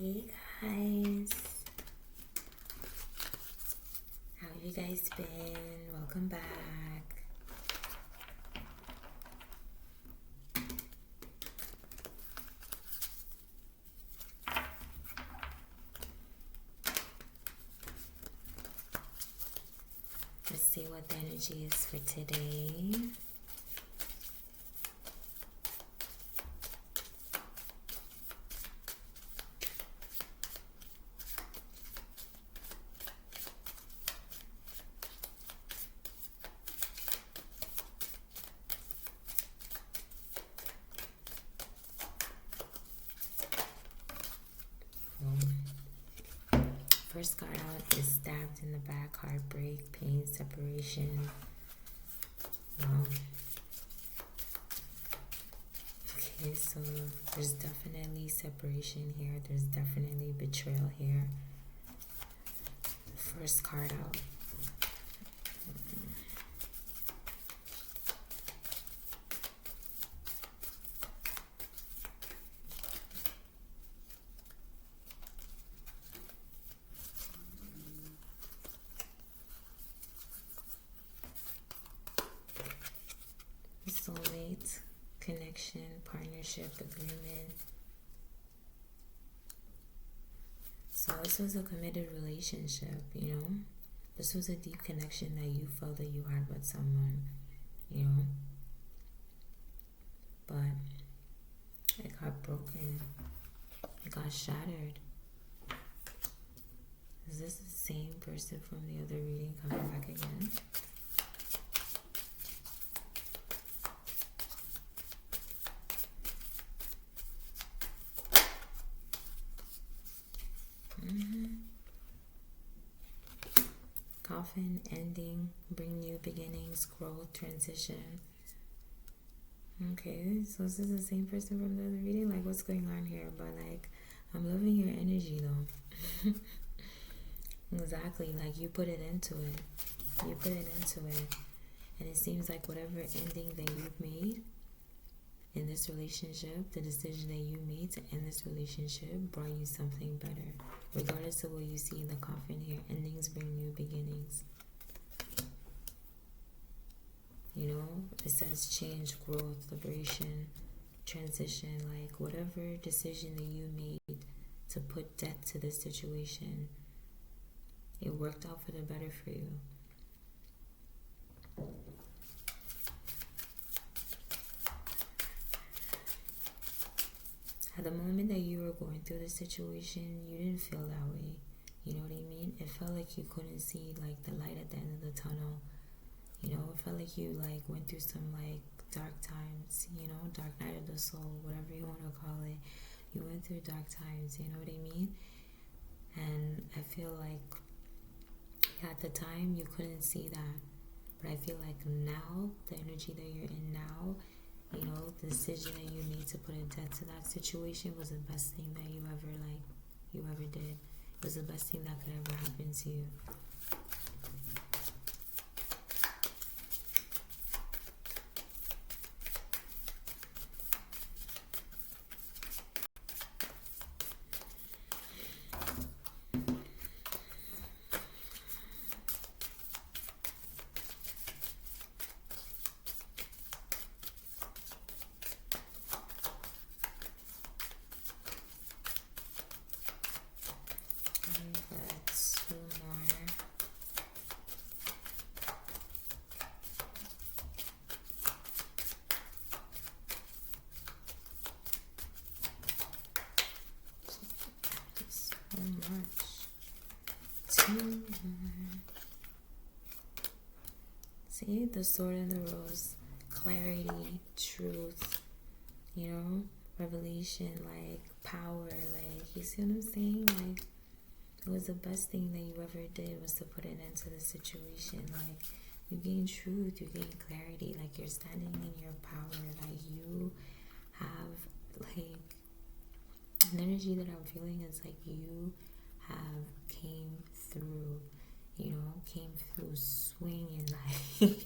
Hey guys, how you guys been? Welcome back. Let's see what the energy is for today. First card out is stabbed in the back, heartbreak, pain, separation. Wow. Okay, so there's definitely separation here. There's definitely betrayal here. First card out. Soulmate, connection, partnership, agreement. So this was a committed relationship, you know? This was a deep connection that you felt that you had with someone, you know? But it got broken. It got shattered. Is this the same person from the other reading coming back again? Coffin, ending, bring new beginnings, growth, transition. Okay, so this is the same person from the other reading? Like, what's going on here? But, like, I'm loving your energy, though. Exactly, like, you put it into it. You put it into it. And it seems like whatever ending that you've made in this relationship, the decision that you made to end this relationship brought you something better. Regardless of what you see in the coffin here, endings bring new beginnings. You know, it says change, growth, liberation, transition. Like, whatever decision that you made to put death to this situation, it worked out for the better for you. At the moment that you were going through the situation, you didn't feel that way. You know what I mean? It felt like you couldn't see, like, the light at the end of the tunnel. You know, it felt like you, like, went through some, like, dark times, you know, dark night of the soul, whatever you want to call it. You went through dark times, you know what I mean? And I feel like at the time you couldn't see that. But I feel like now, the energy that you're in now, you know, the decision that you made to put a death to that situation was the best thing that you ever did. It was the best thing that could ever happen to you. See, the sword and the rose, clarity, truth, you know, revelation, like power, like, you see what I'm saying? Like, it was the best thing that you ever did was to put an end to the situation. Like, you gain truth, you gain clarity, like, you're standing in your power, like, you have, like, an energy that I'm feeling is like you have came through, you know, came through swinging, like,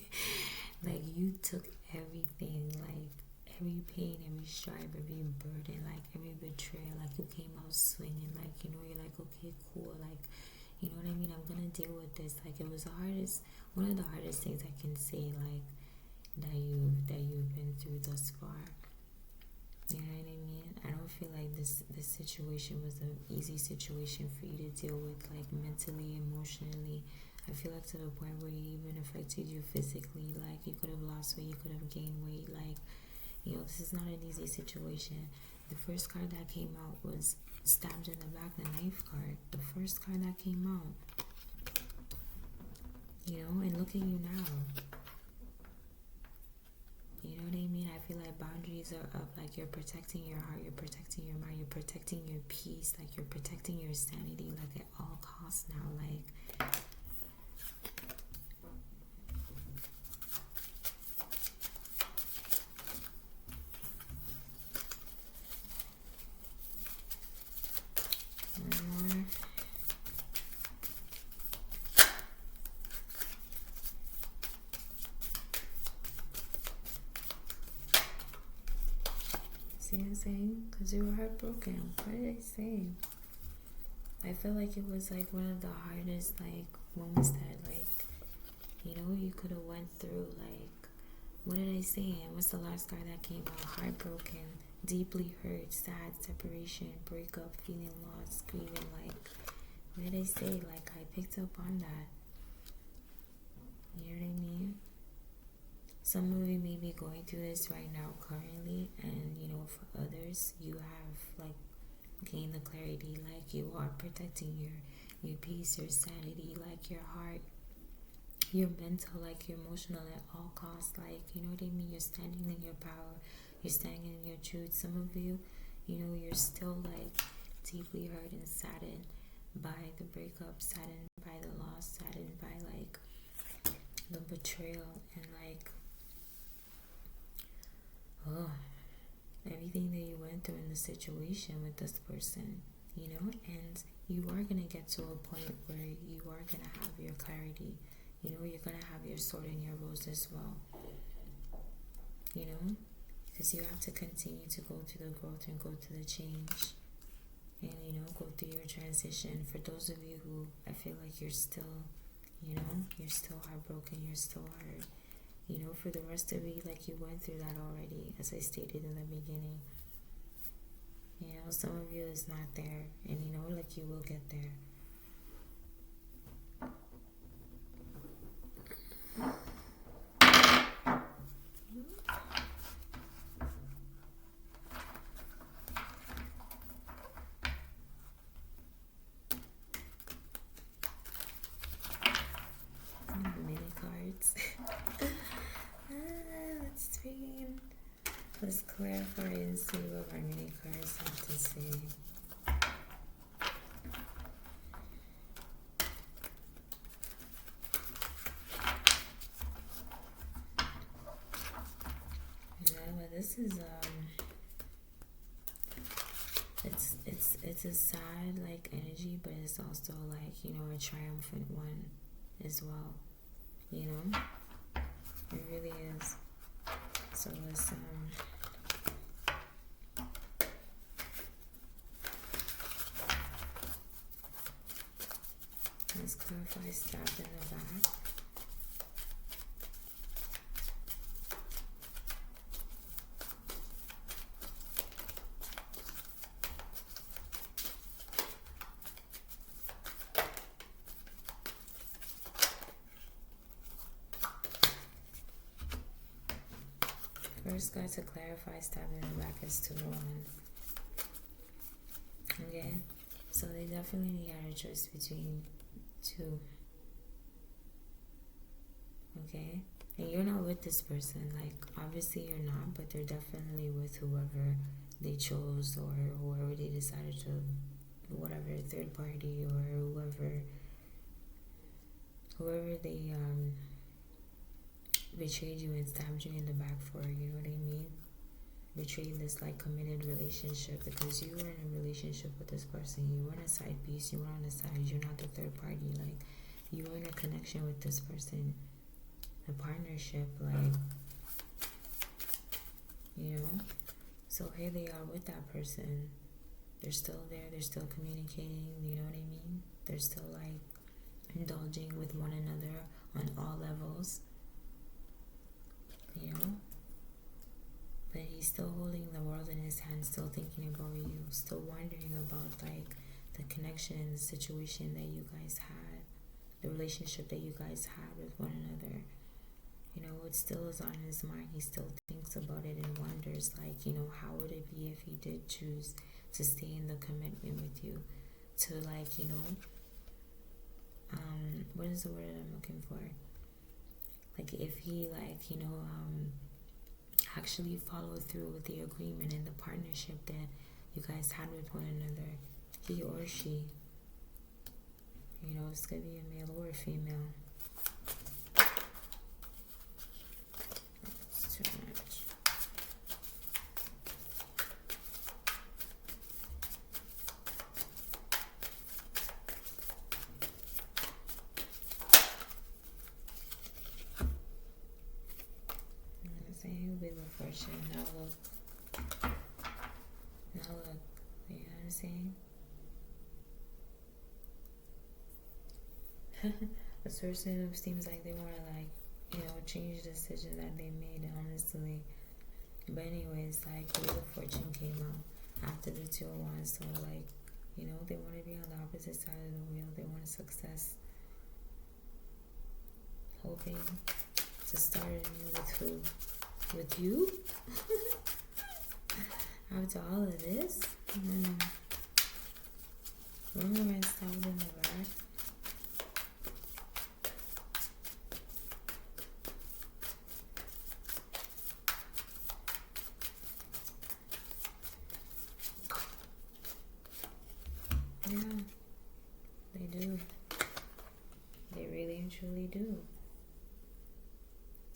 like you took everything, like every pain, every strife, every burden, like every betrayal, like you came out swinging, like, you know, you're like, okay, cool, like, you know what I mean, I'm gonna deal with this. Like, it was one of the hardest things I can say, like, that you've been through thus far. You know what I mean? I don't feel like this situation was an easy situation for you to deal with, like, mentally, emotionally. I feel like to the point where it even affected you physically. Like, you could have lost weight, you could have gained weight. Like, you know, this is not an easy situation. The first card that came out was stabbed in the back, the knife card. The first card that came out. You know, and look at you now. You know what I mean? I feel like boundaries are up. Like, you're protecting your heart, you're protecting your mind, you're protecting your peace. Like, you're protecting your sanity, like, at all costs now. Like, see what I'm saying? Because you were heartbroken. What did I say? I feel like it was like one of the hardest like moments that, like, you know, you could have went through. Like, what did I say? And what's the last card that came out? Heartbroken, deeply hurt, sad, separation, breakup, feeling lost, grieving. Like, what did I say? Like, I picked up on that. You know what I mean? Some of you may be going through this right now currently, and, you know, for others, you have, like, gained the clarity, like, you are protecting your peace, your sanity, like, your heart, your mental, like, your emotional at all costs. Like, you know what I mean? You're standing in your power, you're standing in your truth. Some of you, you know, you're still, like, deeply hurt and saddened by the breakup, saddened by the loss, saddened by, like, the betrayal, and, like, oh, everything that you went through in the situation with this person, you know. And you are going to get to a point where you are going to have your clarity, you know. You're going to have your sword and your rose as well, you know, because you have to continue to go through the growth and go through the change, and, you know, go through your transition. For those of you who, I feel like you're still, you know, you're still heartbroken, you're still hurt. You know, for the rest of you, like, you went through that already, as I stated in the beginning. You know, some of you is not there, and, you know, like, you will get there. Mini cards. Let's clarify and see what our mini cards have to say. Yeah, but this is it's a sad, like, energy, but it's also, like, you know, a triumphant one as well. You know, it really is. So let's clarify stab in the back. First card to clarify stabbing in the back is 2 of Wands. Okay, so they definitely got a choice between 2. Okay, and you're not with this person. Like, obviously you're not, but they're definitely with whoever they chose, or whoever they decided to, whatever, third party, or whoever they betrayed you and stabbed you in the back for, you know what I mean? Betrayed this, like, committed relationship, because you were in a relationship with this person. You were in a side piece, you were on the side, you're not the third party. Like, you were in a connection with this person, a partnership, like, you know? So here they are with that person. They're still there, they're still communicating, you know what I mean? They're still like indulging with one another on all levels, you know? But he's still holding the world in his hand, still thinking about you, still wondering about like the connection and the situation that you guys had, the relationship that you guys had with one another. You know, it still is on his mind. He still thinks about it and wonders, like, you know, how would it be if he did choose to stay in the commitment with you, to like, you know, what is the word I'm looking for? Like if he like, you know, actually followed through with the agreement and the partnership that you guys had with one another, he or she, you know, it's gonna be a male or a female. It's too much. With the fortune, now look, you know what I'm saying? This person seems like they want to like, you know, change the decision that they made, honestly. But anyways, like Wheel of Fortune came out after the 2 of Wands, so like, you know, they want to be on the opposite side of the wheel. They want success, hoping to start anew with who? With you? After all of this? Remember I stabbed in the back? Yeah, they do. They really and truly do.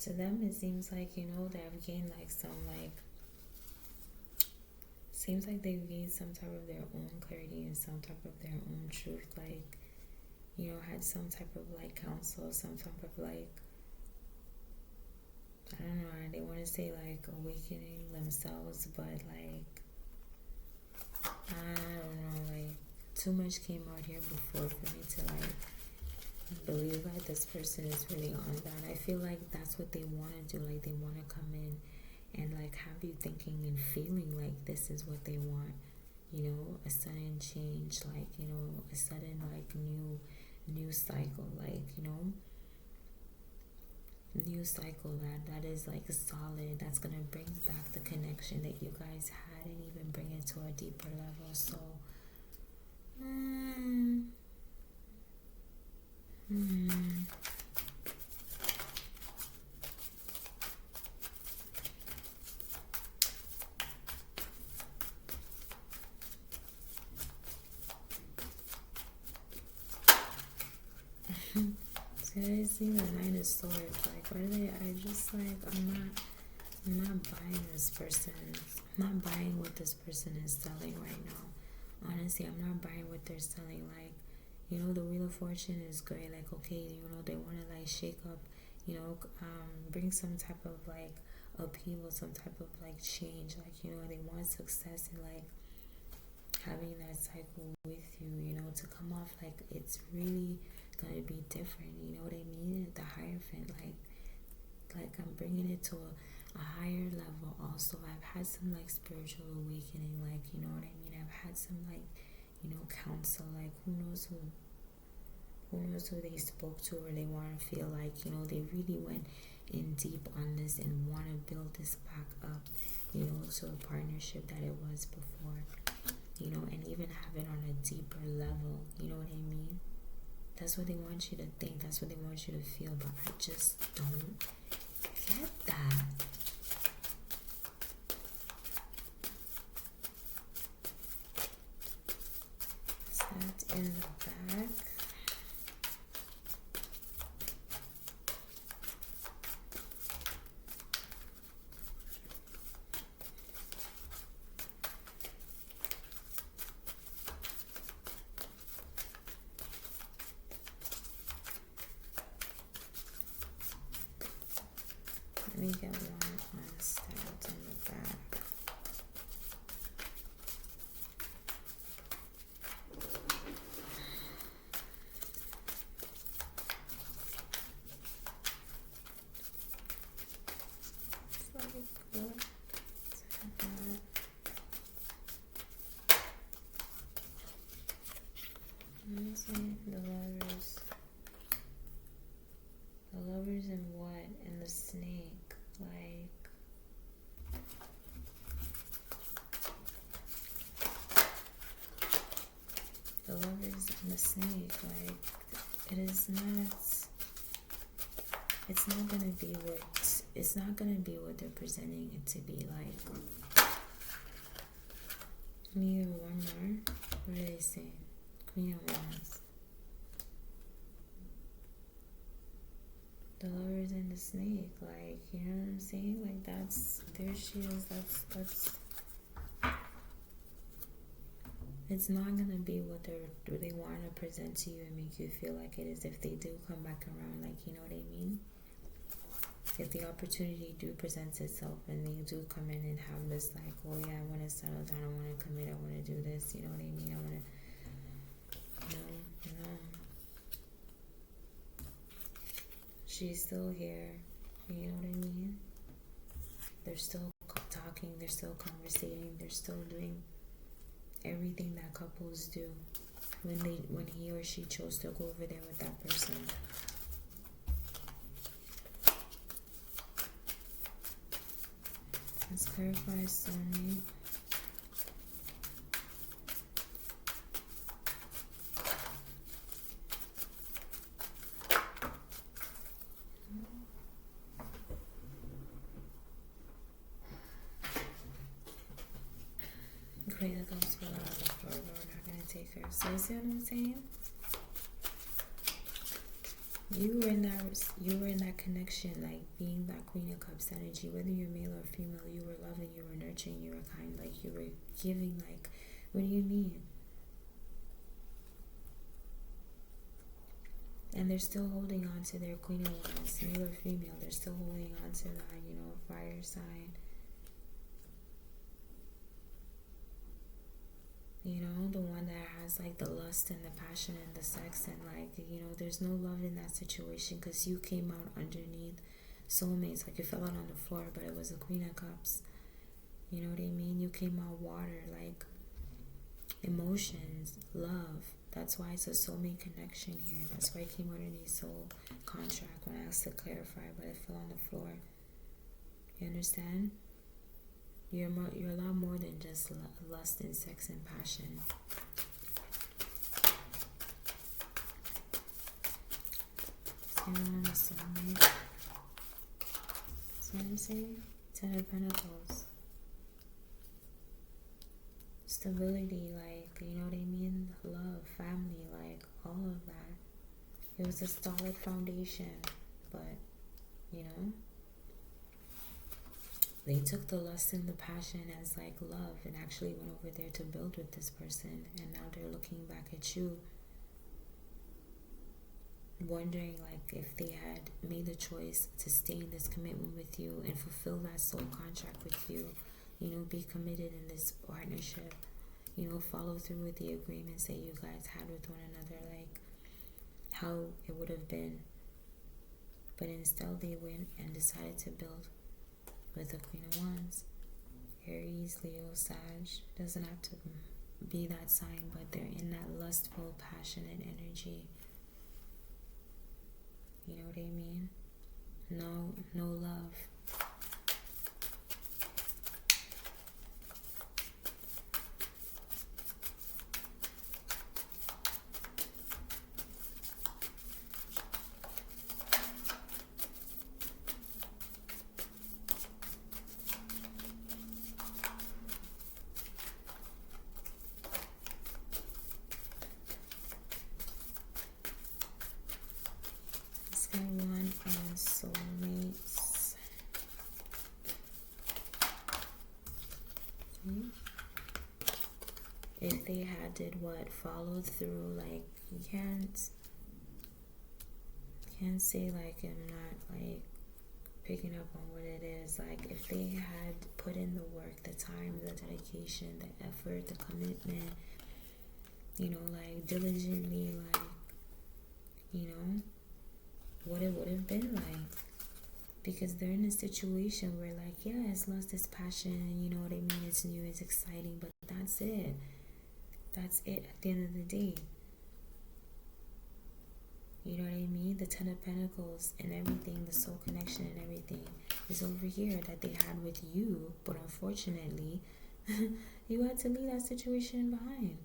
To them, it seems like, you know, they've gained like some like, seems like they've gained some type of their own clarity and some type of their own truth, like, you know, had some type of like counsel, some type of like, I don't know, they want to say like awakening themselves, but like, I don't know, like too much came out here before for me to like believe that this person is really on that. I feel like that's what they want to do. Like they want to come in and like have you thinking and feeling like this is what they want, you know, a sudden change, like, you know, a sudden like new cycle, like, you know, new cycle that is like solid, that's gonna bring back the connection that you guys had and even bring it to a deeper level. So so I see the Nine of Swords, like what are they? I just like I'm not buying this person. I'm not buying what this person is selling right now. Honestly, I'm not buying what they're selling. Like, you know, the Wheel of Fortune is great. Like, okay, you know, they want to like shake up, you know, bring some type of like upheaval, some type of like change. Like, you know, they want success and like having that cycle with you, you know, to come off like it's really gonna be different. You know what I mean? The Hierophant, like I'm bringing it to a higher level. Also, I've had some like spiritual awakening, like, you know what I mean? I've had some like, you know, counsel, like who knows who they spoke to, or they want to feel like, you know, they really went in deep on this and want to build this back up, you know, to a partnership that it was before, you know, and even have it on a deeper level, you know what I mean? That's what they want you to think, that's what they want you to feel, but I just don't get that. That in the back. Let me get one unstabbed in the back. Let me see the lovers. The lovers and what? And the snake. Like, the lovers and the snake. Like, it is not. It's not gonna be what. It's not gonna be what they're presenting it to be like. Me or one more. What are they saying? Queen of Wands. The lovers and the snake, like, you know what I'm saying? Like, that's, there she is, that's, it's not gonna be what they want to present to you and make you feel like it is if they do come back around, like, you know what I mean? If the opportunity do presents itself and they do come in and have this, like, oh yeah, I want to settle down, I want to commit, I want to do this, you know what I mean? I want to, no. She's still here, you know what I mean? They're still talking, they're still conversating, they're still doing everything that couples do when he or she chose to go over there with that person. Let's clarify soulmate. Great, that goes for the floor, but we're not gonna take her. So you see what I'm saying? You were in that connection, like being that Queen of Cups energy, whether you're male or female, you were loving, you were nurturing, you were kind, like you were giving, like, what do you mean? And they're still holding on to their Queen of Wands, male or female, they're still holding on to that, you know, fire sign. You know, the one that has like the lust and the passion and the sex, and like, you know, there's no love in that situation because you came out underneath soulmates. Like, you fell out on the floor, but it was the Queen of Cups. You know what I mean? You came out water, like emotions, love. That's why it's a soulmate connection here. That's why it came underneath soul contract when I asked to clarify, but it fell on the floor. You understand? You're a lot more than just lust and sex and passion. Soulmate. See what I'm saying? Ten of Pentacles. Stability, like, you know what I mean? Love, family, like, all of that. It was a solid foundation, but, you know, they took the lust and the passion as like love and actually went over there to build with this person, and now they're looking back at you wondering like if they had made the choice to stay in this commitment with you and fulfill that soul contract with you, you know, be committed in this partnership, you know, follow through with the agreements that you guys had with one another, like how it would have been. But instead they went and decided to build with the Queen of Wands. Aries, Leo, Sag. Doesn't have to be that sign, but they're in that lustful, passionate energy. You know what I mean? No love. One and soulmates. If they had did what? Followed through, like, you can't say like I'm not like picking up on what it is. Like, if they had put in the work, the time, the dedication, the effort, the commitment, you know, like diligently, like, you know, what it would have been like. Because they're in a situation where, like, yeah, it's lust, it's passion, you know what I mean, it's new, it's exciting, but that's it at the end of the day. You know what I mean? The Ten of Pentacles and everything, the soul connection and everything is over here that they had with you. But unfortunately, you had to leave that situation behind.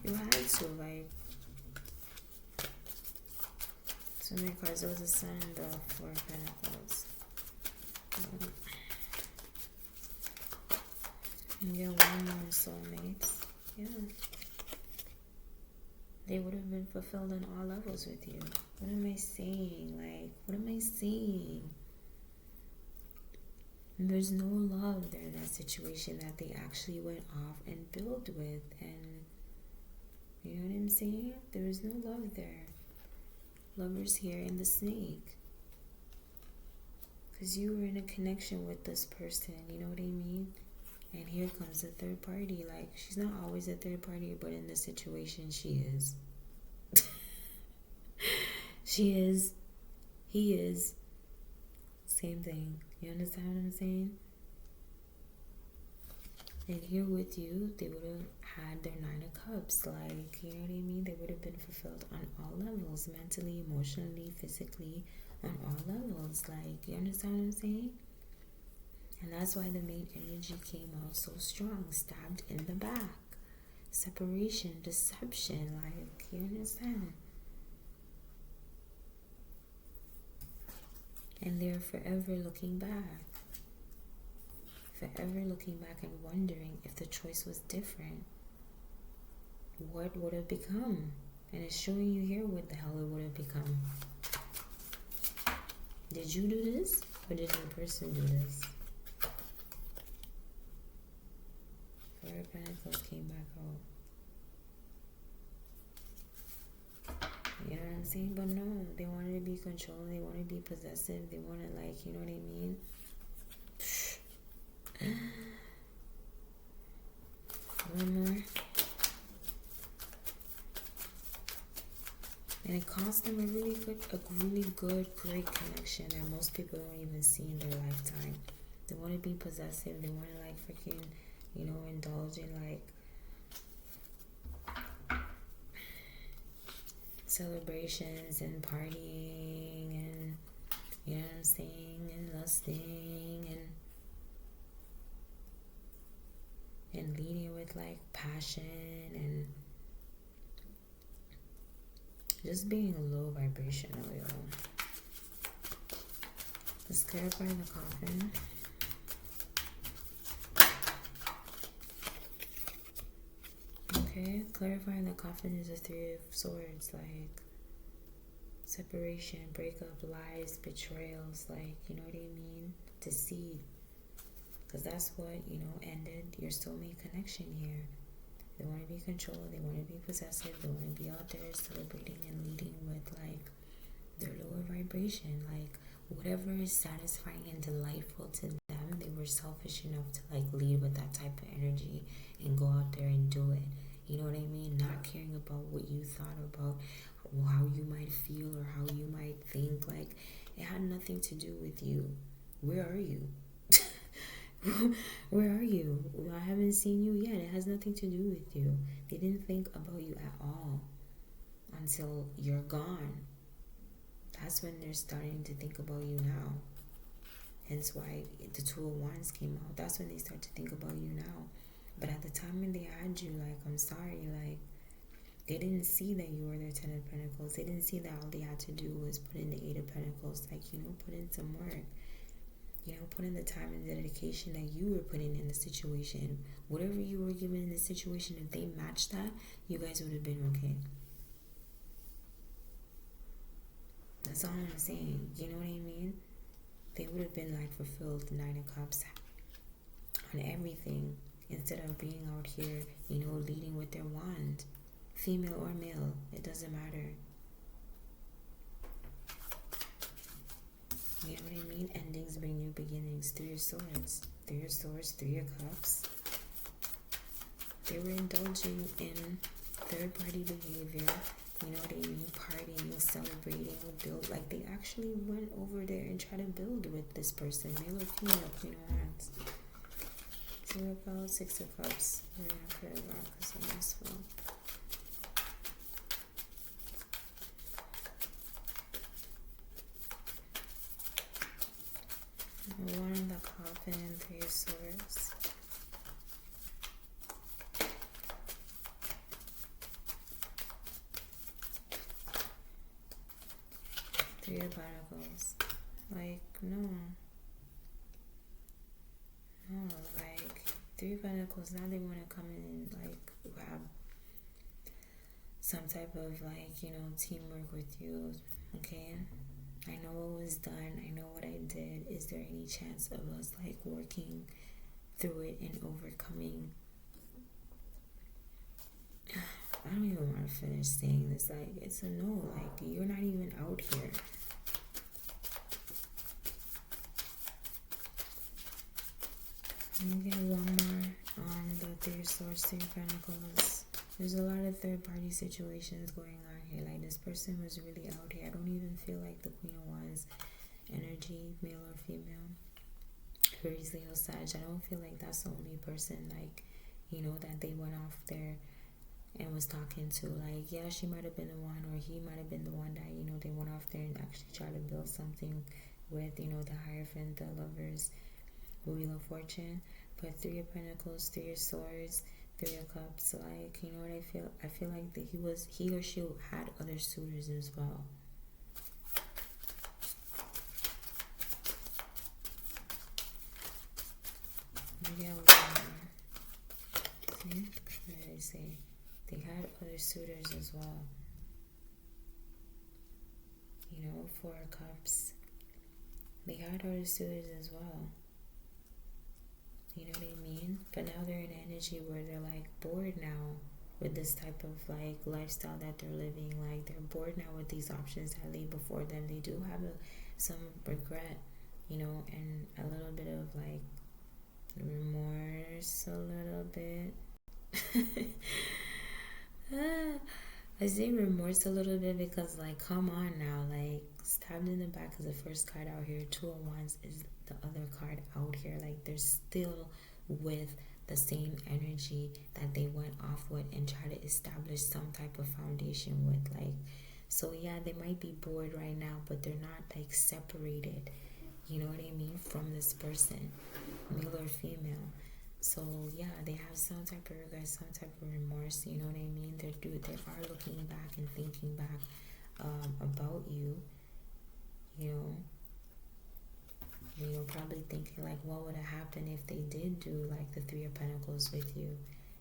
You had to, like, so many cards. There was a Sun and the Four of Pentacles. And you're one more soulmates. Yeah. They would have been fulfilled on all levels with you. What am I saying? Like, what am I saying? There's no love there in that situation that they actually went off and built with. And you know what I'm saying? There is no love there. Lovers here in the Snake. Because you were in a connection with this person. You know what I mean? And here comes the third party. Like, she's not always a third party, but in this situation, she is. She is. He is. Same thing. You understand what I'm saying? And here with you, they would have had their Nine of Cups. Like, you know what I mean? They would have been fulfilled on all levels. Mentally, emotionally, physically, on all levels. Like, you understand what I'm saying? And that's why the main energy came out so strong. Stabbed in the back. Separation, deception. Like, you understand? And they're forever looking back. Forever looking back and wondering if the choice was different. What would have become? And it's showing you here what the hell it would have become. Did you do this? Or did your person do this? Four of Pentacles came back out. You know what I'm saying? But no, they wanted to be controlled. They wanted to be possessive. They wanted, like, you know what I mean? One more. And it cost them a really good, great connection that most people don't even see in their lifetime. They want to be possessive. They want to, like, freaking, you know, indulge in, like, celebrations and partying and, you know what I'm saying, and lusting and leading with, like, passion and just being a low vibrational, y'all. Let's clarify the coffin. Okay, clarifying the coffin is a Three of Swords, like separation, breakup, lies, betrayals, like, you know what I mean? Deceit. Because that's what, you know, ended your soulmate connection here. They want to be controlled, they want to be possessive, they want to be out there celebrating and leading with, like, their lower vibration. Like, whatever is satisfying and delightful to them, they were selfish enough to, like, lead with that type of energy and go out there and do it. You know what I mean? Not caring about what you thought about, how you might feel or how you might think. Like, it had nothing to do with you. Where are you? Where are you? I haven't seen you yet. It has nothing to do with you. They didn't think about you at all until you're gone. That's when they're starting to think about you now. Hence why the Two of Wands came out. That's when they start to think about you now. But at the time when they had you, like, I'm sorry, like, they didn't see that you were their Ten of Pentacles. They didn't see that all they had to do was put in the Eight of Pentacles. Like, you know, put in some work. You know, put in the time and dedication that you were putting in the situation. Whatever you were given in the situation, if they matched that, you guys would have been okay. That's all I'm saying. You know what I mean? They would have been, like, fulfilled, Nine of Cups on everything, instead of being out here, you know, leading with their wand. Female or male, it doesn't matter. You know what I mean? Endings bring new beginnings. Three of Swords. Three of Swords, Three of Cups. They were indulging in third-party behavior. you know what I mean, partying, celebrating, build, like they actually went over there and tried to build with this person, male or female, Queen of Wands. Two of Cups, Six of Cups. We're gonna put it back because I missed one. One in the coffin, Three of Swords. Three of Pentacles. Like, no, like Three of Pentacles. Now they want to come in and like have some type of like, you know, teamwork with you. Okay, I know what was done. I know what I did. Is there any chance of us like working through it and overcoming? I don't even want to finish saying this. Like, it's a no. Like, you're not even out here. Let me get one more on the Three of Swords, Three of Pentacles. There's a lot of third-party situations going on here. Like, this person was really out here. I don't even feel like the Queen of Wands energy, male or female. Aries, Leo, Sag. I don't feel like that's the only person, like, you know, that they went off there and was talking to. Like, yeah, she might have been the one, or he might have been the one that, you know, they went off there and actually tried to build something with, you know, the Hierophant, the Lovers, Wheel of Fortune. But Three of Pentacles, Three of Swords, Three of Cups. Like, you know what I feel? I feel like that he or she had other suitors as well. Yeah, see? What did I say? They had other suitors as well. You know, Four of Cups. They had other suitors as well. You know what I mean? But now they're in energy where they're like bored now with this type of like lifestyle that they're living. Like, they're bored now with these options that lay before them. They do have some regret, you know, and a little bit of like remorse, a little bit. I say remorse a little bit because, like, come on now, like, stabbed in the back is the first card out here. Two of Wands is the other card out here. Like, they're still with the same energy that they went off with and try to establish some type of foundation with. Like, so yeah, they might be bored right now, but they're not like separated, you know what I mean, from this person, male or female. So yeah, they have some type of regret, some type of remorse, you know what I mean? They are looking back and thinking back about you, you know, probably thinking like, what would have happened if they did do like the Three of Pentacles with you,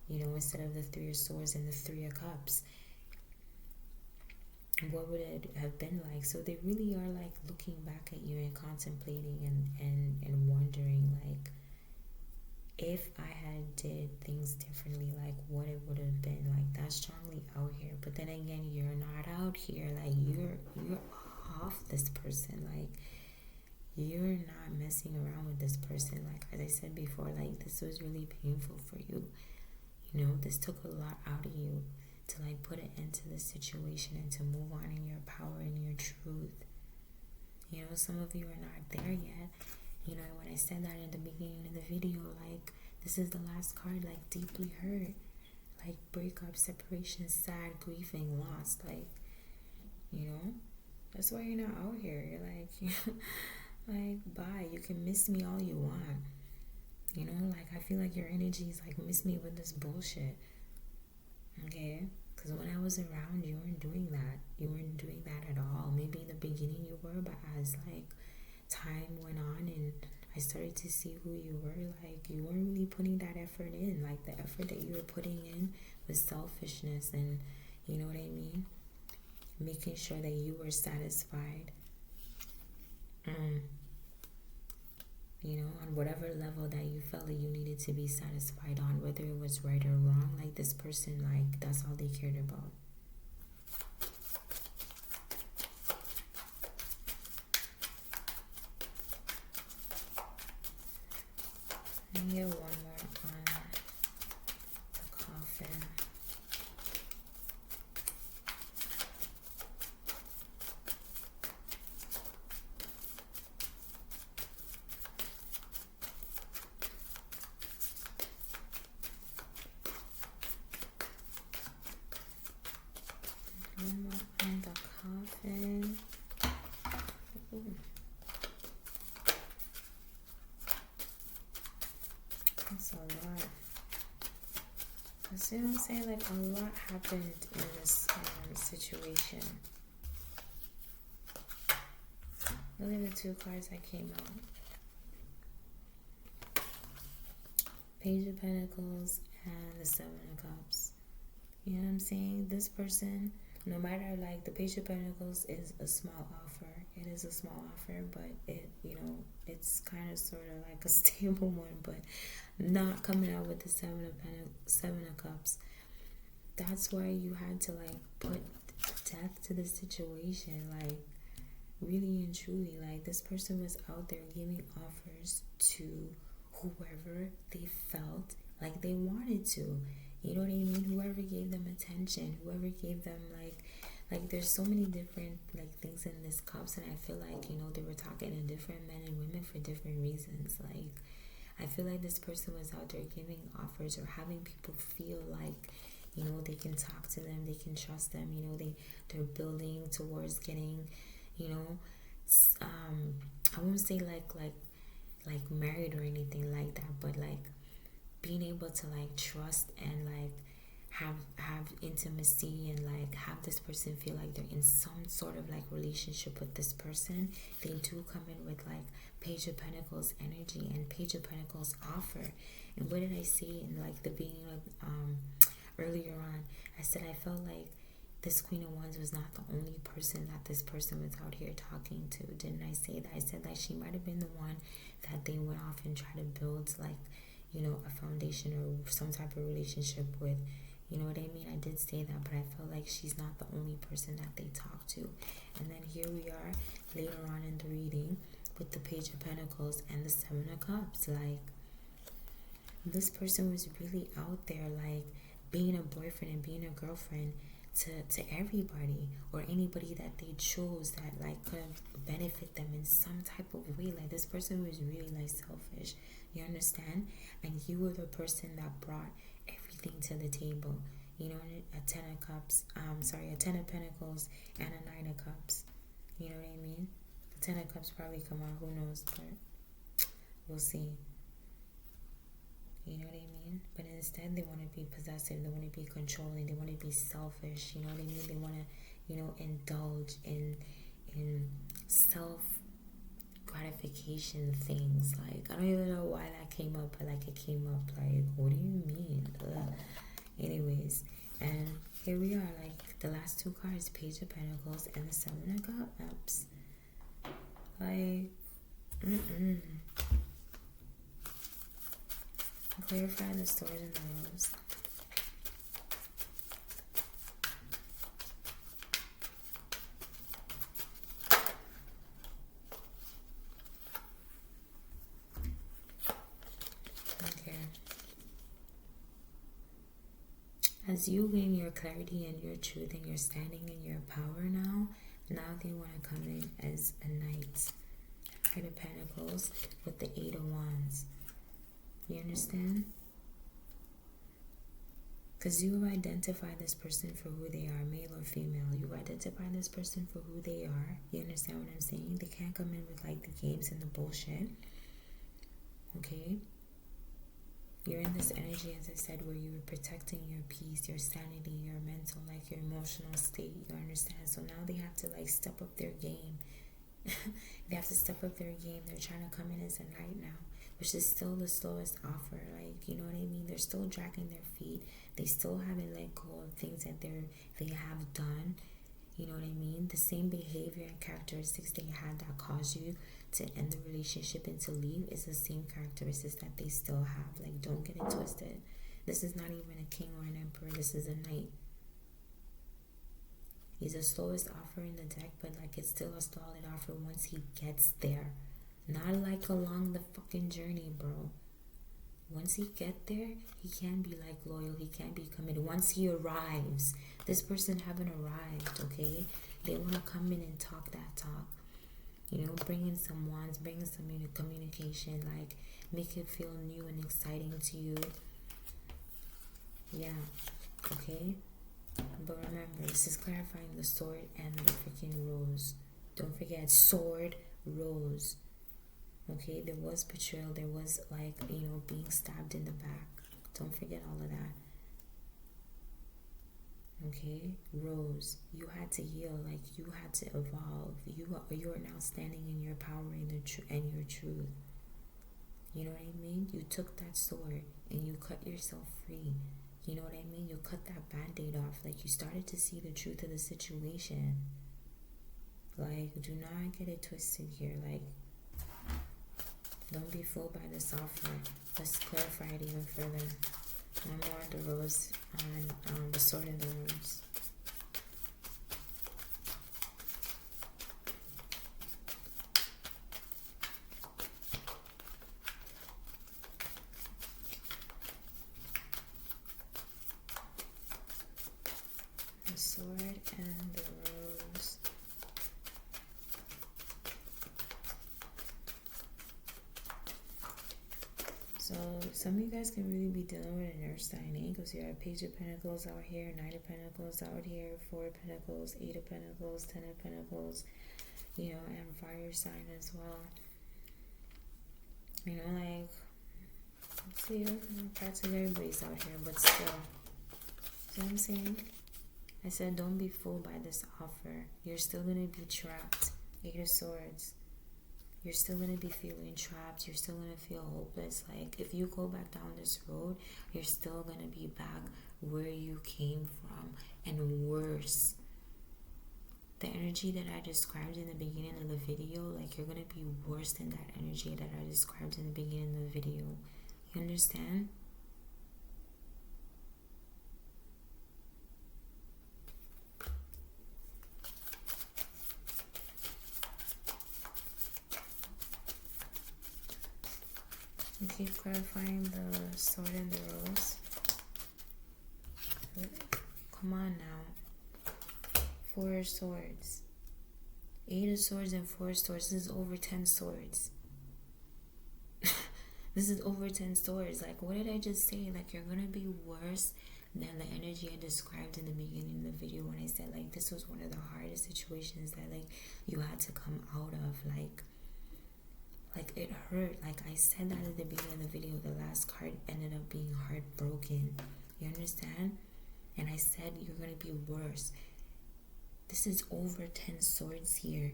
you know, instead of the Three of Swords and the Three of Cups. What would it have been like? So they really are like looking back at you and contemplating and wondering like, if I had did things differently, like what it would have been. Like, that's strongly out here. But then again, you're not out here. Like, you're off this person. Like, you're not messing around with this person. Like, as I said before, like, this was really painful for you. You know, this took a lot out of you to like put an end to this situation and to move on in your power and your truth. You know, some of you are not there yet. You know, when I said that in the beginning of the video, like, this is the last card, like, deeply hurt. Like, breakup, separation, sad, grieving, lost. Like, you know, that's why you're not out here. You're like, you know, like, bye. You can miss me all you want. You know, like, I feel like your energy is like, miss me with this bullshit. Okay? Because when I was around, you weren't doing that. You weren't doing that at all. Maybe in the beginning you were, but as, like, time went on and I started to see who you were, like, you weren't really putting that effort in. Like, the effort that you were putting in was selfishness and, you know what I mean, making sure that you were satisfied, you know, on whatever level that you felt that you needed to be satisfied on, whether it was right or wrong. Like, this person, like, that's all they cared about. Let me get one more on the coffin. Ooh. That's a lot. See what I'm saying? Like, a lot happened in this situation. Look at the two cards that came out. Page of Pentacles and the Seven of Cups. You know what I'm saying? This person, no matter, like, the Page of Pentacles is a small offer. It is a small offer, but it, you know, it's kind of sort of like a stable one, but not coming out with the Seven of Cups. That's why you had to, like, put death to the situation. Like, really and truly, like, this person was out there giving offers to whoever they felt like they wanted to. You know what I mean? Whoever gave them attention, whoever gave them, like there's so many different, like, things in this cups, and I feel like, you know, they were talking to different men and women for different reasons. Like, I feel like this person was out there giving offers or having people feel like, you know, they can talk to them, they can trust them, you know, they're building towards getting, you know, I won't say like married or anything like that, but like being able to, like, trust and, like, have intimacy and, like, have this person feel like they're in some sort of, like, relationship with this person. They do come in with, like, Page of Pentacles energy and Page of Pentacles offer. And what did I say in, like, the beginning of earlier on? I said I felt like this Queen of Wands was not the only person that this person was out here talking to. Didn't I say that? I said that she might have been the one that they went off and tried to build, like, you know, a foundation or some type of relationship with. You know what I mean? I did say that, but I felt like she's not the only person that they talk to. And then here we are later on in the reading with the Page of Pentacles and the Seven of Cups. Like, this person was really out there, like, being a boyfriend and being a girlfriend to everybody or anybody that they chose that, like, could benefit them in some type of way. Like, this person was really, like, selfish. You understand? And you were the person that brought everything to the table. You know, a Ten of Cups, a Ten of Pentacles and a Nine of Cups. You know what I mean? The Ten of Cups probably come out, who knows, but we'll see. You know what I mean? But instead, they want to be possessive. They want to be controlling. They want to be selfish. You know what I mean? They want to, you know, indulge in self gratification things. Like, I don't even know why that came up, but, like, it came up. Like, what do you mean? Ugh. Anyways, and here we are. Like, the last two cards, Page of Pentacles and the Seven of Cups. Like, clarify the Swords and the Rose. Okay. As you gain your clarity and your truth and you're standing in your power now they want to come in as a Knight. Knight of Pentacles with the Eight of Wands. You understand? Because you identify this person for who they are, male or female. You identify this person for who they are. You understand what I'm saying? They can't come in with, like, the games and the bullshit. Okay? You're in this energy, as I said, where you were protecting your peace, your sanity, your mental, like, your emotional state. You understand? So now they have to, like, step up their game. They have to step up their game. They're trying to come in as a Knight now, which is still the slowest offer. Like, you know what I mean? They're still dragging their feet. They still haven't let go of things that they have done. You know what I mean? The same behavior and characteristics they had that caused you to end the relationship and to leave is the same characteristics that they still have. Like, don't get it twisted. This is not even a king or an emperor. This is a Knight. He's the slowest offer in the deck, but, like, it's still a solid offer once he gets there. Not, like, along the fucking journey, bro. Once he get there, he can be, like, loyal. He can be committed. Once he arrives, this person haven't arrived, okay? They want to come in and talk that talk. You know, bring in some wands, bring in some communication, like, make it feel new and exciting to you. Yeah, okay? But remember, this is clarifying the Sword and the freaking Rose. Don't forget, Sword, Rose. Okay, there was betrayal, there was like, being stabbed in the back. Don't forget all of that. Okay, Rose, you had to heal, like you had to evolve. You are now standing in your power and your truth. You know what I mean? You took that sword and you cut yourself free. You know what I mean? You cut that band-aid off. Like, you started to see the truth of the situation. Like, do not get it twisted here. Like, don't be fooled by this offer. Let's clarify it even further. One more on the rose, on the sword and the rose. The sword and the rose. So some of you guys can really be dealing with an earth sign, because you have Page of Pentacles out here, Knight of Pentacles out here, Four of Pentacles, Eight of Pentacles, Ten of Pentacles, and fire sign as well. Like, let's see, practically everybody's out here, but still. See what I'm saying? I said, don't be fooled by this offer. You're still going to be trapped. Eight of Swords. You're still going to be feeling trapped. You're still going to feel hopeless. Like, if you go back down this road, you're still going to be back where you came from, and worse. The energy that I described in the beginning of the video, like, you're going to be worse than that energy that I described in the beginning of the video. You understand? You keep clarifying the sword and the rose. Come on now. Four of Swords. Eight of Swords and Four of Swords. This is over 10 swords. This is over 10 swords. Like, what did I just say? Like, you're going to be worse than the energy I described in the beginning of the video when I said, like, this was one of the hardest situations that, like, you had to come out of. Like, it hurt. Like I said that at the beginning of the video, the last card ended up being heartbroken. You understand? And I said you're going to be worse. This is over 10 swords here.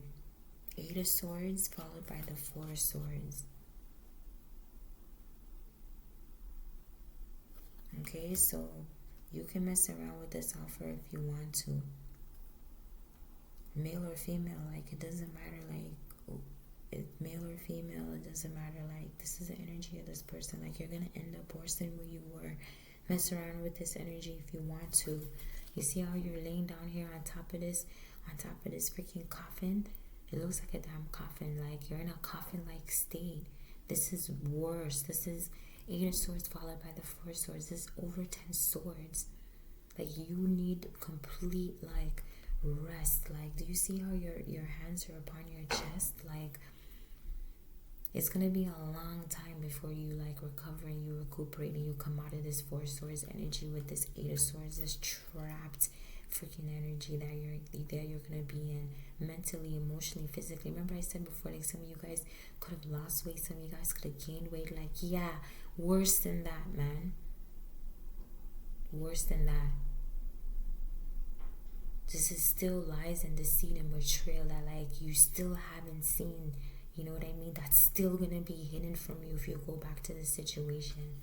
Eight of Swords followed by the Four of Swords. Okay, so you can mess around with this offer if you want to. Male or female, like, it doesn't matter, like, male or female, it doesn't matter. Like, this is the energy of this person. Like, you're gonna end up worse than where you were. Mess around with this energy if you want to. You see how you're laying down here on top of this freaking coffin? It looks like a damn coffin. Like, you're in a coffin like state. This is worse. This is Eight of Swords followed by the Four of Swords. This is over 10 swords. Like, you need complete, like, rest. Like, do you see how your hands are upon your chest? Like, it's gonna be a long time before you, like, recover and you recuperate and you come out of this Four of Swords energy with this Eight of Swords, this trapped freaking energy that you're gonna be in, mentally, emotionally, physically. Remember I said before, like, some of you guys could have lost weight, some of you guys could have gained weight. Like, yeah, worse than that, man. Worse than that. This is still lies and deceit and betrayal that, like, you still haven't seen. You know what I mean? That's still gonna be hidden from you if you go back to the situation.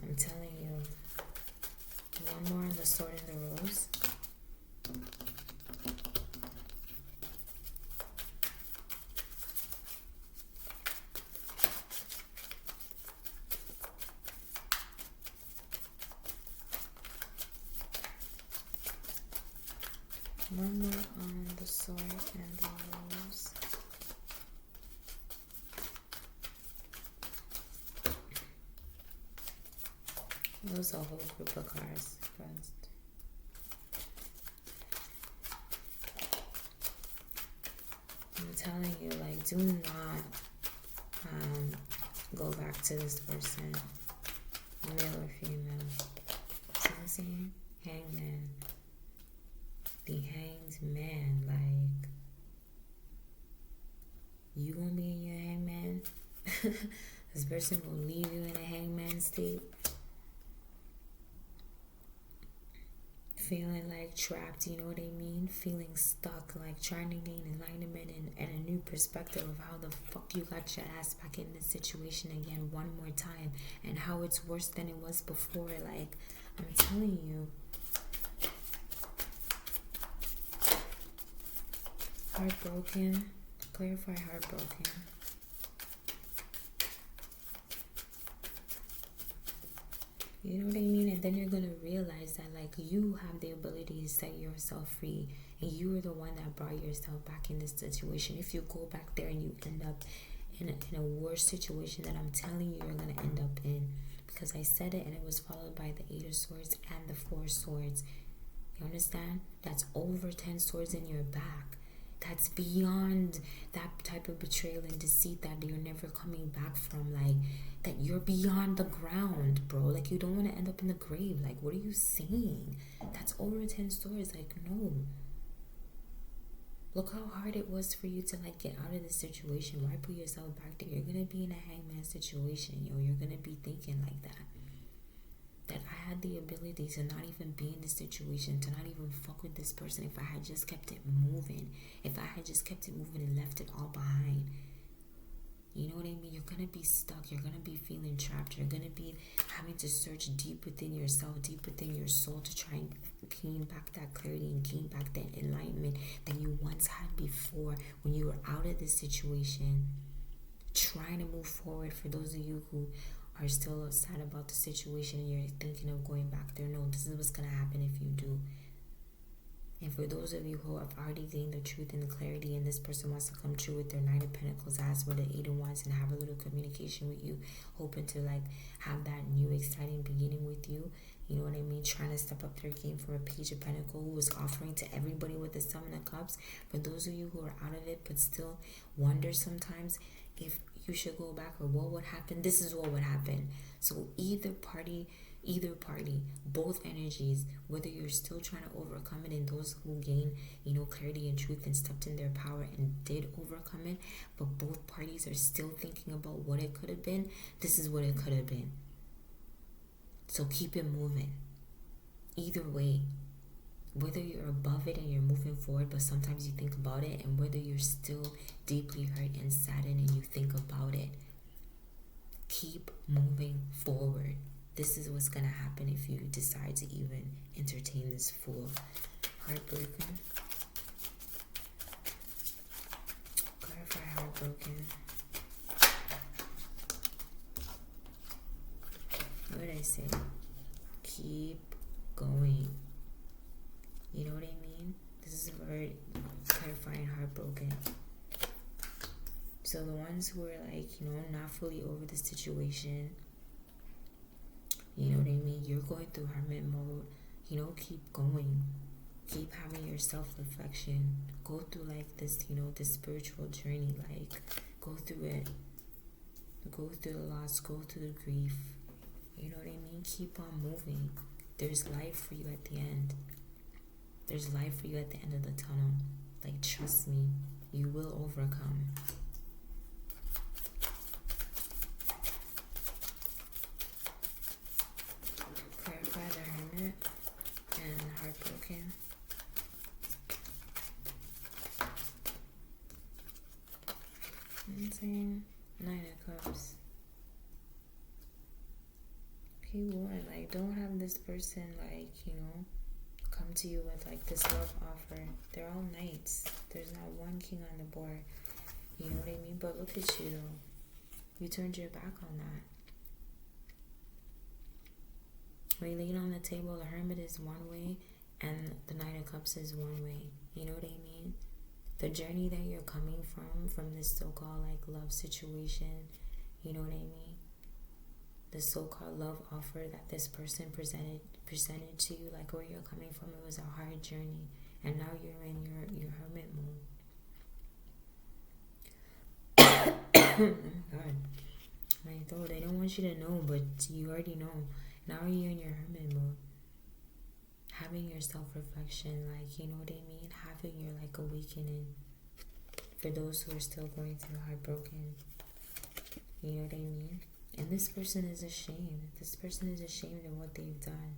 I'm telling you. One more on the sword and the rose. One more on the sword and the rose. It was a whole group of cards, friends. I'm telling you, like, do not go back to this person, male or female. See what I'm saying? Hangman. The Hanged Man, like, This person will leave you in a hangman state, feeling like trapped, you know what I mean? Feeling stuck, like trying to gain enlightenment and a new perspective of how the fuck you got your ass back in this situation again one more time, and how it's worse than it was before. Like, I'm telling you. Heartbroken. Clarify heartbroken. You know what I mean? And then you're going to realize that, like, you have the ability to set yourself free. And you are the one that brought yourself back in this situation. If you go back there and you end up in a worse situation that I'm telling you you're going to end up in. Because I said it and it was followed by the 8 of Swords and the 4 Swords. You understand? That's over 10 swords in your back. That's beyond that type of betrayal and deceit that you're never coming back from. Like, that you're beyond the ground, bro. Like, you don't want to end up in the grave. Like, what are you saying? That's over 10 swords. Like, no. Look how hard it was for you to, like, get out of this situation. Why put yourself back there? You're going to be in a hangman situation, yo. You're going to be thinking like that. That I had the ability to not even be in this situation, to not even fuck with this person if I had just kept it moving. If I had just kept it moving and left it all behind. You know what I mean? You're going to be stuck. You're going to be feeling trapped. You're going to be having to search deep within yourself, deep within your soul to try and gain back that clarity and gain back that enlightenment that you once had before when you were out of this situation. Trying to move forward. For those of you who are still sad about the situation and you're thinking of going back there, no, this is what's going to happen if you do. And for those of you who have already gained the truth and the clarity, and this person wants to come true with their Knight of Pentacles as for the 8 of Wands and have a little communication with you, hoping to, like, have that new exciting beginning with you, you know what I mean, trying to step up their game from a Page of Pentacles who is offering to everybody with the 7 of Cups. For those of you who are out of it but still wonder sometimes if you should go back or what would happen, this is what would happen. So either party, both energies, whether you're still trying to overcome it, and those who gain, you know, clarity and truth and stepped in their power and did overcome it, but both parties are still thinking about what it could have been, this is what it could have been. So keep it moving. Either way, whether you're above it and you're moving forward, but sometimes you think about it, and whether you're still deeply hurt and saddened and you think about it, keep moving forward. This is what's going to happen if you decide to even entertain this fool. Heartbroken. Clarify heartbroken. What did I say? Keep going. You know what I mean? This is very clarifying heartbroken. So the ones who are, like, you know, not fully over the situation, you know what I mean? You're going through hermit mode. You know, keep going. Keep having your self-reflection. Go through, like, this, you know, this spiritual journey. Like, go through it. Go through the loss. Go through the grief. You know what I mean? Keep on moving. There's life for you at the end. There's life for you at the end of the tunnel. Like, trust me, you will overcome. Clarify the Hermit and heartbroken. I'm saying 9 of Cups. Okay, what? Like, don't have this person, like, you know, come to you with, like, this love offer. They're all knights. There's not one king on the board. You know what I mean? But look at you, though. You turned your back on that. When you lay it on the table, the Hermit is one way and the Knight of Cups is one way. You know what I mean? The journey that you're coming from this so-called, like, love situation, you know what I mean? The so-called love offer that this person presented to you, like, where you're coming from, it was a hard journey, and now you're in your hermit mode. God, like, though they don't want you to know, but you already know. Now you're in your hermit mode, having your self-reflection, like, you know what I mean, having your, like, awakening. For those who are still going through heartbroken, You know what I mean? And this person is ashamed. This person is ashamed of what they've done.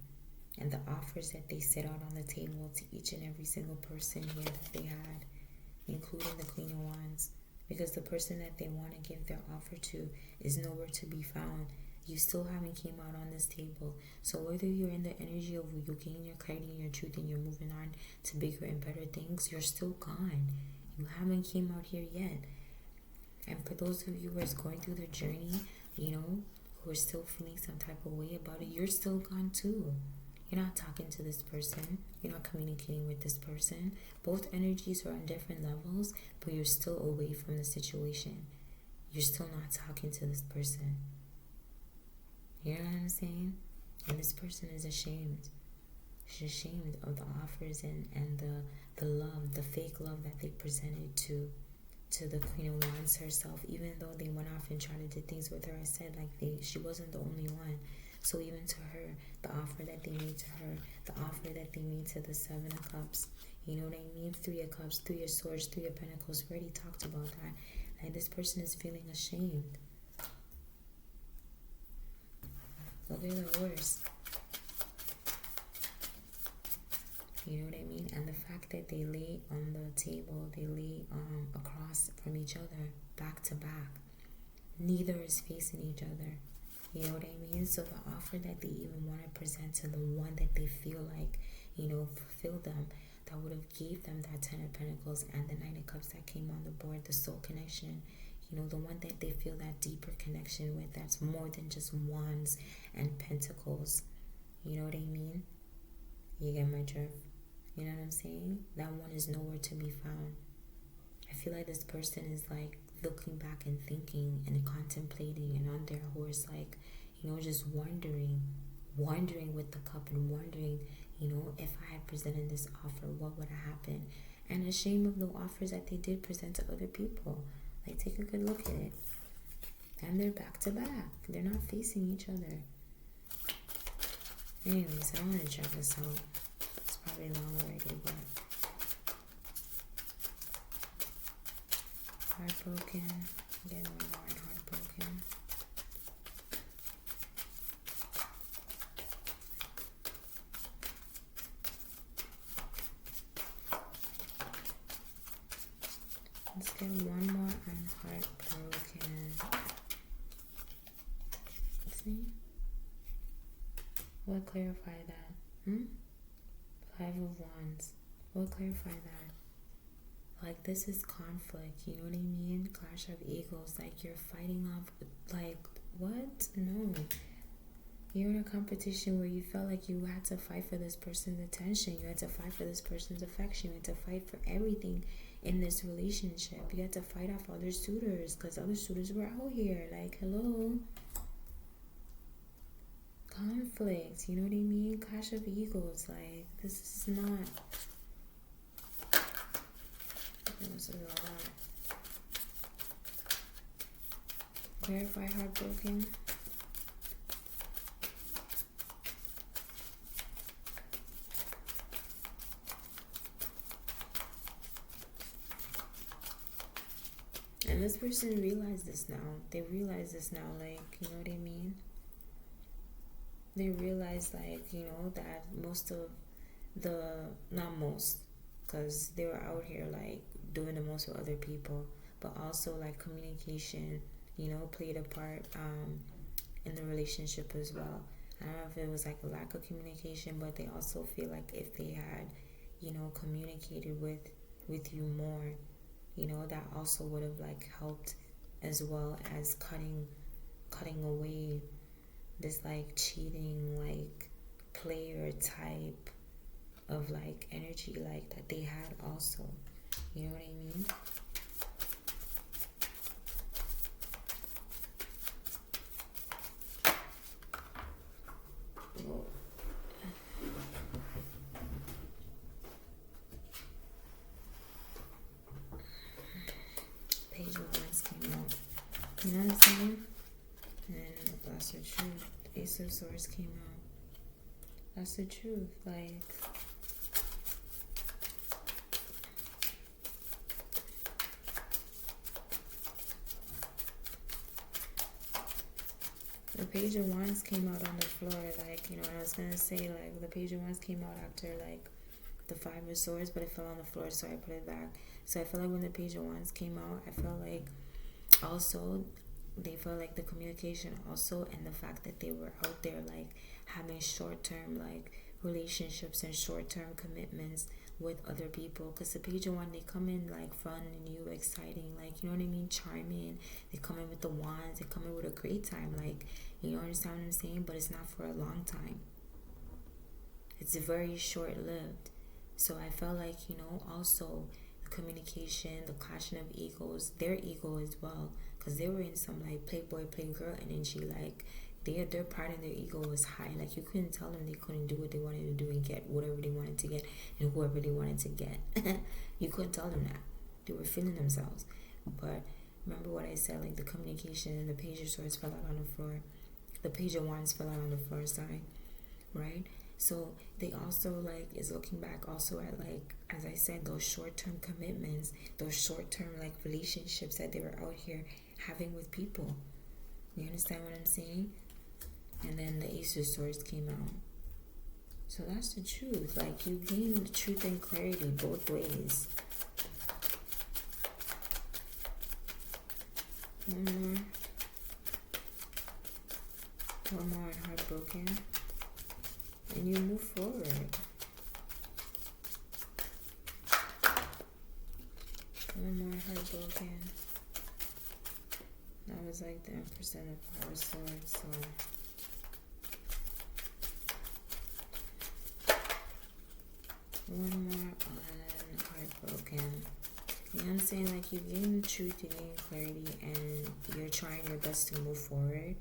And the offers that they set out on the table to each and every single person here that they had, including the Queen of Wands. Because the person that they want to give their offer to is nowhere to be found. You still haven't came out on this table. So whether you're in the energy of you gaining your clarity and your truth and you're moving on to bigger and better things, you're still gone. You haven't came out here yet. And for those of you who are going through the journey, who are still feeling some type of way about it, you're still gone too. You're not talking to this person. You're not communicating with this person. Both energies are on different levels, but you're still away from the situation. You're still not talking to this person. You know what I'm saying? And this person is ashamed. She's ashamed of the offers and the love, the fake love that they presented to the Queen of Wands herself. Even though they went off and tried to do things with her, I said she wasn't the only one. So even to her, the offer that they made to her, the offer that they made to the Seven of Cups, you know what I mean? 3 of Cups, 3 of Swords, 3 of Pentacles. We already talked about that. Like this person is feeling ashamed. Look at the horse. You know what I mean? And the fact that they lay on the table, they lay across from each other, back to back. Neither is facing each other. You know what I mean? So the offer that they even want to present to the one that they feel like, fulfill them, that would have gave them that 10 of Pentacles and the 9 of Cups that came on the board, the soul connection. The one that they feel that deeper connection with, that's more than just Wands and Pentacles. You know what I mean? You get my drift? You know what I'm saying? That one is nowhere to be found. I feel like this person is looking back and thinking and contemplating and on their horse, just wondering with the cup and wondering, if I had presented this offer, what would have happened? And ashamed of the offers that they did present to other people. Take a good look at it. And they're back to back. They're not facing each other. Anyways, I don't want to check this out. It's probably long already, but heartbroken. Get one more in heartbroken. Let's get one more on heartbroken. See? What clarify that? 5 of Wands. What clarify that? This is conflict, you know what I mean? Clash of egos, you're fighting off, what? No. You're in a competition where you felt like you had to fight for this person's attention, you had to fight for this person's affection, you had to fight for everything in this relationship. You had to fight off other suitors, because other suitors were out here, hello? Conflict, you know what I mean? Clash of egos, this is not... This is a lot. Clarify heartbroken. And this person realized this now. They realize this now, you know what I mean? They realize, that most of not most, because they were out here, doing the most with other people, but also, communication, played a part, in the relationship as well. I don't know if it was, a lack of communication, but they also feel like if they had, communicated with you more, that also would have, helped, as well as cutting away this, cheating, player type of, energy, that they had also. You know what I mean? Page of Wands came out. You know what I'm saying? And that's the truth. Ace of Swords came out. That's the truth. Page of Wands came out on the floor, like, you know, I was gonna say, like, the Page of Wands came out after, like, the Five of Swords, but it fell on the floor, so I put it back. So I felt like when the Page of Wands came out, I felt like also they felt like the communication also, and the fact that they were out there, like, having short-term, like, relationships and short-term commitments with other people. Because the Page of Wands, they come in, like, fun and new, exciting, like, you know what I mean, charming. They come in with the wands, they come in with a great time, like, you know, understand what I'm saying? But it's not for a long time. It's very short-lived. So I felt like, you know, also the communication, the clashing of egos, their ego as well, because they were in some, like, playboy, playgirl energy, like, their pride and their ego was high. Like, you couldn't tell them they couldn't do what they wanted to do and get whatever they wanted to get and whoever they wanted to get. You couldn't tell them that. They were feeling themselves. But remember what I said, like, the communication and the Page of Swords fell out on the floor. The Page of Wands fell out on the floor, sorry. Right? So they also, like, is looking back also at, like, as I said, those short-term commitments, those short-term, like, relationships that they were out here having with people. You understand what I'm saying? And then the Ace of Swords came out. So that's the truth. Like, you gain the truth and clarity both ways. One more and heartbroken. And you move forward. One more heartbroken. That was like the Empress and the Power Sword, so one more on heartbroken. You know what I'm saying? Like, you gain truth, you gain clarity, and you're trying your best to move forward.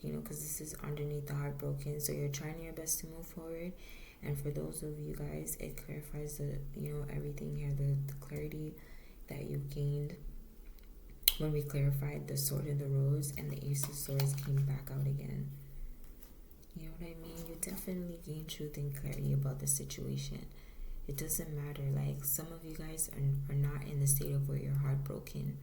You know, because this is underneath the heartbroken, so you're trying your best to move forward. And for those of you guys, it clarifies the, you know, everything here, the clarity that you gained when we clarified the Sword and the Rose, and the Ace of Swords came back out again. You know what I mean? You definitely gain truth and clarity about the situation. It doesn't matter. Like, some of you guys are not in the state of where you're heartbroken.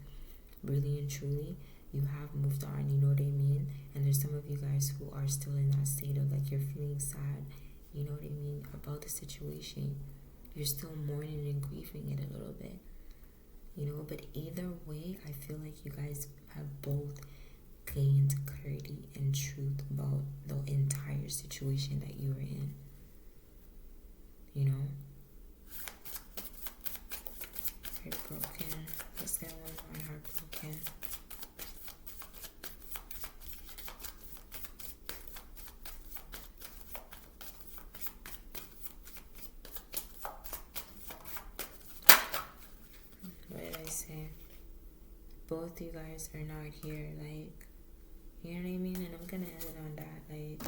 Really and truly, you have moved on. You know what I mean? And there's some of you guys who are still in that state of, like, you're feeling sad. You know what I mean? About the situation. You're still mourning and grieving it a little bit. You know, but either way, I feel like you guys have both gained clarity and truth about the entire situation that you were in. You know? Heartbroken. Let's get one more heartbroken. What did I say? Both you guys are not here, like, you know what I mean? And I'm gonna end it on that. Like,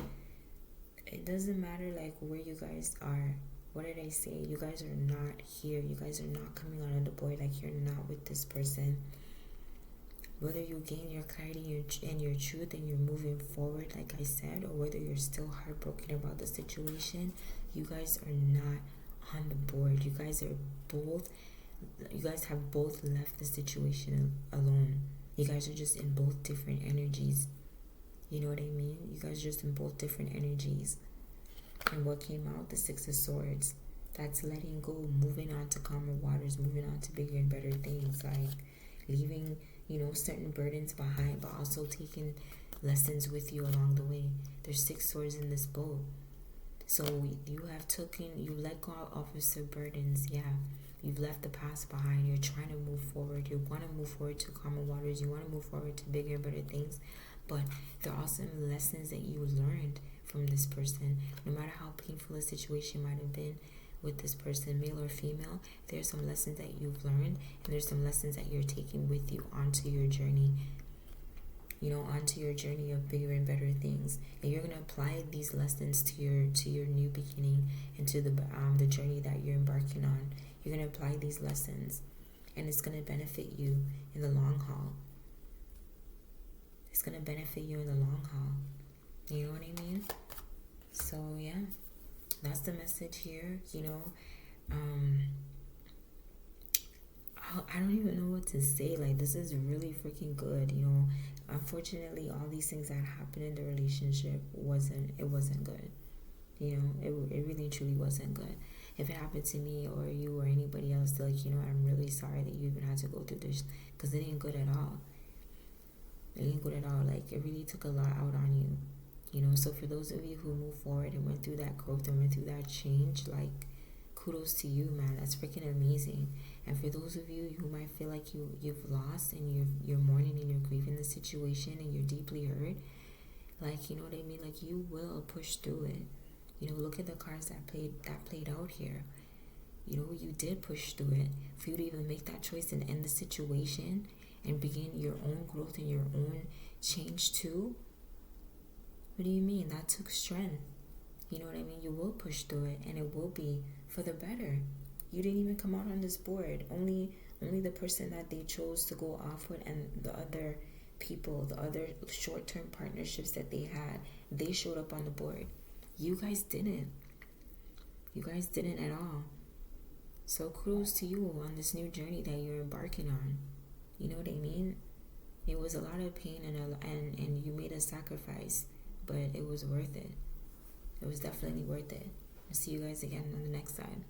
it doesn't matter, like, where you guys are. What did I say? You guys are not here. You guys are not coming out of the board. Like, you're not with this person. Whether you gain your clarity and your truth and you're moving forward, like I said, or whether you're still heartbroken about the situation, you guys are not on the board. You guys have both left the situation alone. You guys are just in both different energies. You know what I mean? You guys are just in both different energies. And what came out? The Six of Swords. That's letting go, moving on to calmer waters, moving on to bigger and better things, like leaving, you know, certain burdens behind, but also taking lessons with you along the way. There's 6 swords in this boat. So you let go of some burdens, yeah. You've left the past behind. You're trying to move forward. You want to move forward to calmer waters. You want to move forward to bigger and better things. But there are some lessons that you learned from this person. No matter how painful a situation might have been with this person, male or female, there's some lessons that you've learned, and there's some lessons that you're taking with you onto your journey. You know, onto your journey of bigger and better things. And you're gonna apply these lessons to your new beginning and to the journey that you're embarking on. You're gonna apply these lessons, and it's gonna benefit you in the long haul. It's gonna benefit you in the long haul. You know what I mean? So yeah, that's the message here. You know, I don't even know what to say. Like, this is really freaking good, you know. Unfortunately, all these things that happened in the relationship wasn't good. You know, it really truly wasn't good. If it happened to me or you or anybody else, like, you know, I'm really sorry that you even had to go through this, because it ain't good at all. It ain't good at all. Like, it really took a lot out on you. You know, so for those of you who moved forward and went through that growth and went through that change, like, kudos to you, man. That's freaking amazing. And for those of you who might feel like you've lost and you're mourning and you're grieving the situation and you're deeply hurt, like, you know what I mean? Like, you will push through it. You know, look at the cards that played out here. You know, you did push through it. For you to even make that choice and end the situation and begin your own growth and your own change too. What do you mean? That took strength. You know what I mean? You will push through it, and it will be for the better. You didn't even come out on this board. Only the person that they chose to go off with, and the other people, the other short-term partnerships that they had, they showed up on the board. You guys didn't. You guys didn't at all. So kudos to you on this new journey that you're embarking on. You know what I mean? It was a lot of pain and you made a sacrifice, but it was worth it. It was definitely worth it. I'll see you guys again on the next side.